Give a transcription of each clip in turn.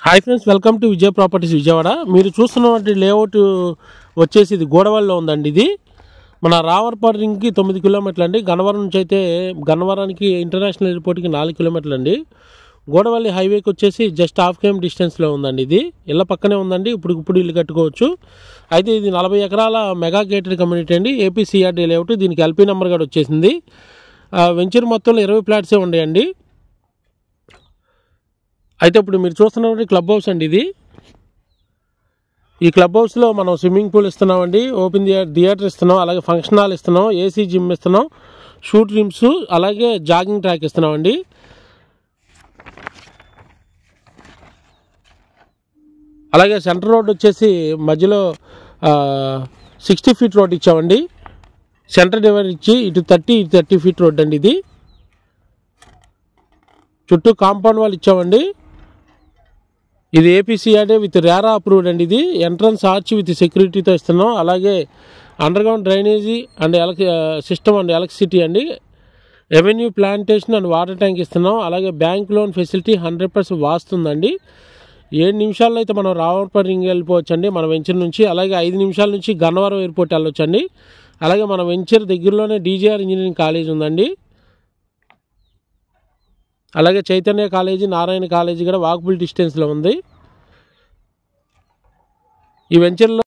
Hi friends, welcome to Vijay properties Vijayawada. మీరు చూస్తున్నటువంటి layout వచ్చేసి ఇది గోడవల్లో ఉందండి. ఇది మన రావర్పాడు రింగ్కి 9 కిలోమీటర్లు అండి. గన్నవరం నుంచి అయితే గన్నవరానికి ఇంటర్నేషనల్ ఎయిర్పోర్ట్కి 4 కిలోమీటర్లు అండి. గోడవల్లి హైవేకి వచ్చేసి జస్ట్ హాఫ్ కేఎం డిస్టెన్స్లో ఉందండి. ఇది ఇళ్ళ పక్కనే ఉందండి. ఇప్పుడు ఇల్లు కట్టుకోవచ్చు. అయితే ఇది 40 ఎకరాల మెగా గేటెడ్ కమ్యూనిటీ అండి. ఏపీసీఆర్డీ లేఅవుట్. దీనికి ఎల్పీ నెంబర్ కూడా వచ్చేసింది. వెంచర్ మొత్తంలో 20 ఫ్లాట్సే ఉన్నాయండి. అయితే ఇప్పుడు మీరు చూస్తున్నటువంటి క్లబ్ హౌస్ అండి. ఇది ఈ క్లబ్ హౌస్లో మనం స్విమ్మింగ్ పూల్ ఇస్తున్నామండి, ఓపెన్ థియేటర్ ఇస్తున్నాం, అలాగే ఫంక్షన్ హాల్ ఇస్తున్నాం, ఏసీ జిమ్ ఇస్తున్నాం, షూట్ రిమ్స్, అలాగే జాగింగ్ ట్రాక్ ఇస్తున్నామండి. అలాగే సెంటర్ రోడ్ వచ్చేసి మధ్యలో 60 ఫీట్ రోడ్ ఇచ్చామండి. సెంటర్ డివైడర్ ఇచ్చి ఇటు 30 ఫీట్ రోడ్ అండి. ఇది చుట్టూ కాంపౌండ్ వాళ్ళు ఇచ్చామండి. ఇది ఏపీసీఆర్డీ విత్ రేరా అప్రూవ్డ్ అండి. ఇది ఎంట్రన్స్ ఆర్చ్ విత్ సెక్యూరిటీతో ఇస్తున్నాం. అలాగే underground drainage and system and electricity అండి. Revenue plantation and water tank ఇస్తున్నాం. అలాగే బ్యాంక్ లోన్ ఫెసిలిటీ 100% వాస్తుందండి. 7 నిమిషాల్లో అయితే మనం రావర్పాడు రింగ్ వెళ్ళిపోవచ్చండి మన వెంచర్ నుంచి. అలాగే 5 నిమిషాల నుంచి గన్నవరం ఎయిర్పోర్ట్ వెళ్ళొచ్చండి. అలాగే మన వెంచర్ దగ్గరలోనే డీజీఆర్ ఇంజనీరింగ్ కాలేజ్ ఉందండి. అలాగే చైతన్య కాలేజీ, నారాయణ కాలేజీ కూడా వాకబుల్ డిస్టెన్స్లో ఉంది. ఈ వెంచర్లో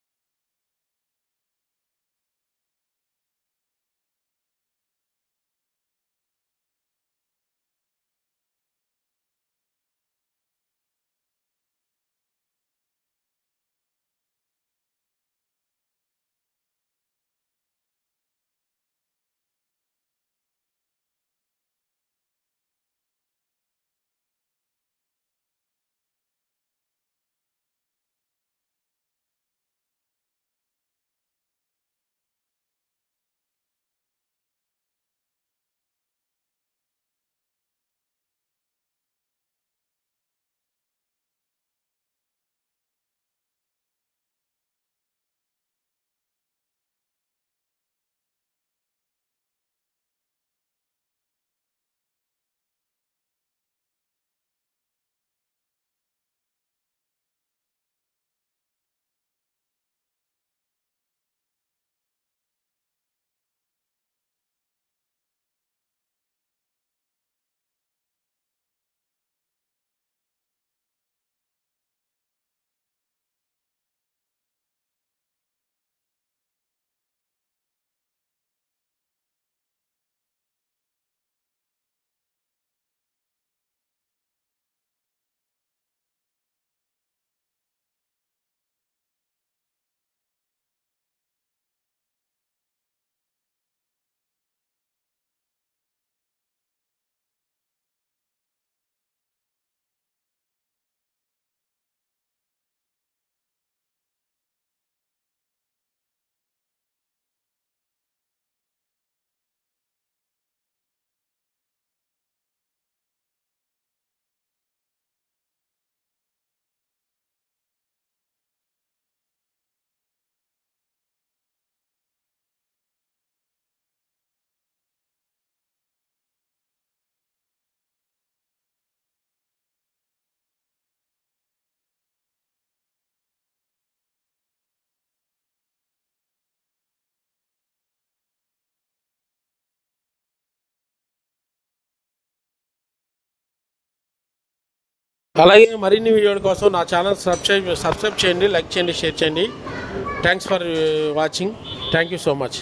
అలాగే మరిన్ని వీడియోల కోసం నా ఛానల్ సబ్స్క్రైబ్ చేయండి, లైక్ చేయండి, షేర్ చేయండి. Thanks for watching. Thank you so much.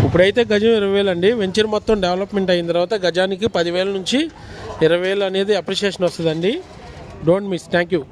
ఇప్పుడైతే గజం 20,000 అండి. వెంచర్ మొత్తం డెవలప్మెంట్ అయిన తర్వాత గజానికి 10,000 నుంచి 20,000 అనేది అప్రిషియేషన్ వస్తుందండి. Don't miss. Thank you.